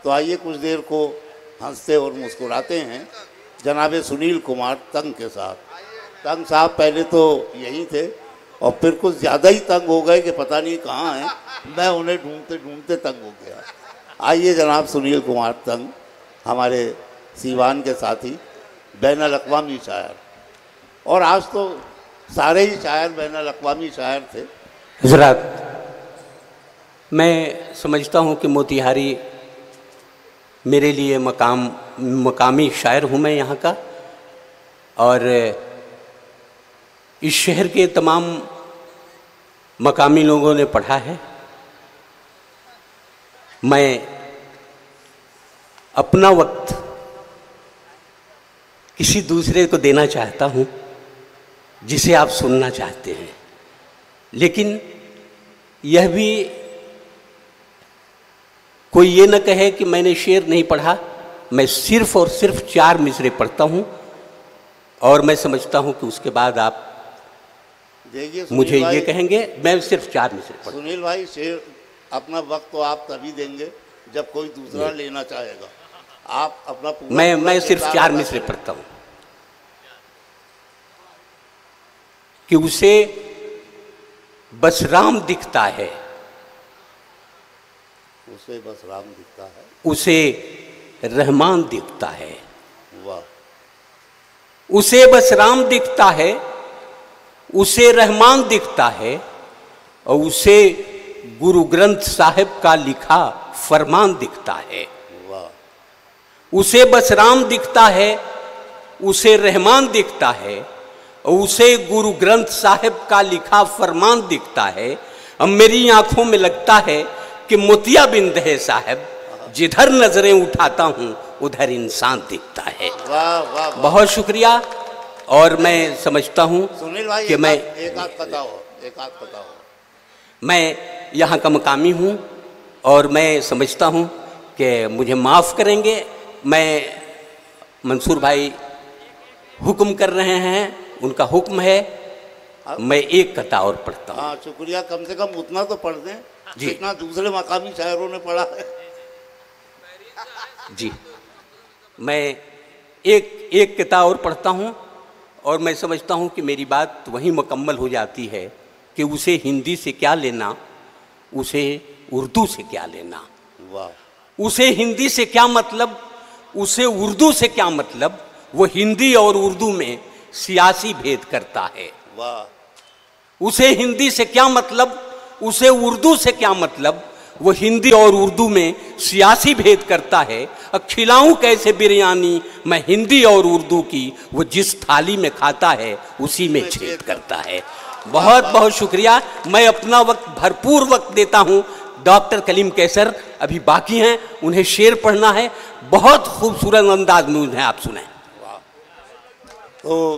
तो आइए कुछ देर को हंसते और मुस्कुराते हैं जनाब सुनील कुमार तंग के साथ। तंग साहब पहले तो यहीं थे और फिर कुछ ज़्यादा ही तंग हो गए कि पता नहीं कहाँ हैं, मैं उन्हें ढूंढते ढूंढते तंग हो गया। आइए जनाब सुनील कुमार तंग, हमारे सीवान के साथी, बैनुल अक़वामी शायर, और आज तो सारे ही शायर बैनुल अक़वामी शायर थे। हज़रात, मैं समझता हूँ कि मोतिहारी मेरे लिए मकामी शायर हूँ मैं यहाँ का, और इस शहर के तमाम मकामी लोगों ने पढ़ा है। मैं अपना वक्त किसी दूसरे को देना चाहता हूँ जिसे आप सुनना चाहते हैं, लेकिन यह भी कोई ये न कहे कि मैंने शेर नहीं पढ़ा। मैं सिर्फ और सिर्फ 4 मिसरे पढ़ता हूँ और मैं समझता हूँ कि उसके बाद आप मुझे ये कहेंगे मैं सिर्फ 4 मिसरे पढ़ता। सुनील भाई, शेर अपना वक्त तो आप तभी देंगे जब कोई दूसरा लेना चाहेगा। आप अपना पूरा मैं सिर्फ 4 मिसरे पढ़ता हूँ कि उसे बस राम दिखता है, उसे बस राम दिखता है, उसे रहमान दिखता है। वाह। उसे बस राम दिखता है, उसे रहमान दिखता है, और उसे गुरु ग्रंथ साहिब का लिखा फरमान दिखता है। वाह। उसे बस राम दिखता है, उसे रहमान दिखता है, और उसे गुरु ग्रंथ साहिब का लिखा फरमान दिखता है। अब मेरी आंखों में लगता है कि मोतिया बिंद है साहब, जिधर नजरें उठाता हूँ उधर इंसान दिखता है। वाह वाह वाह। बहुत शुक्रिया। और मैं समझता हूँ सुनील भाई कि मैं एक आध बताओ। मैं यहाँ का मकामी हूँ और मैं समझता हूँ कि मुझे माफ़ करेंगे। मैं मंसूर भाई हुक्म कर रहे हैं, उनका हुक्म है, मैं एक कता और पढ़ता हूँ। हाँ, शुक्रिया। कम से कम उतना तो पढ़ दें जी। जितना दूसरे मकामी शायरों ने पढ़ा है। जी, मैं एक कता और पढ़ता हूँ और मैं समझता हूँ कि मेरी बात वहीं मुकम्मल हो जाती है कि उसे हिंदी से क्या लेना, उसे उर्दू से क्या लेना। वाह। उसे हिंदी से क्या मतलब, उसे उर्दू से क्या मतलब, वो हिंदी और उर्दू में सियासी भेद करता है। वाह। उसे हिंदी से क्या मतलब, उसे उर्दू से क्या मतलब, वो हिंदी और उर्दू में सियासी भेद करता है। अब खिलाऊं कैसे बिरयानी मैं हिंदी और उर्दू की, वो जिस थाली में खाता है उसी में छेद करता है। बहुत बहुत शुक्रिया। मैं अपना वक्त भरपूर वक्त देता हूँ। डॉक्टर कलीम कैसर अभी बाकी हैं, उन्हें शेर पढ़ना है, बहुत खूबसूरत अंदाज में उन्हें आप सुनाएं। तो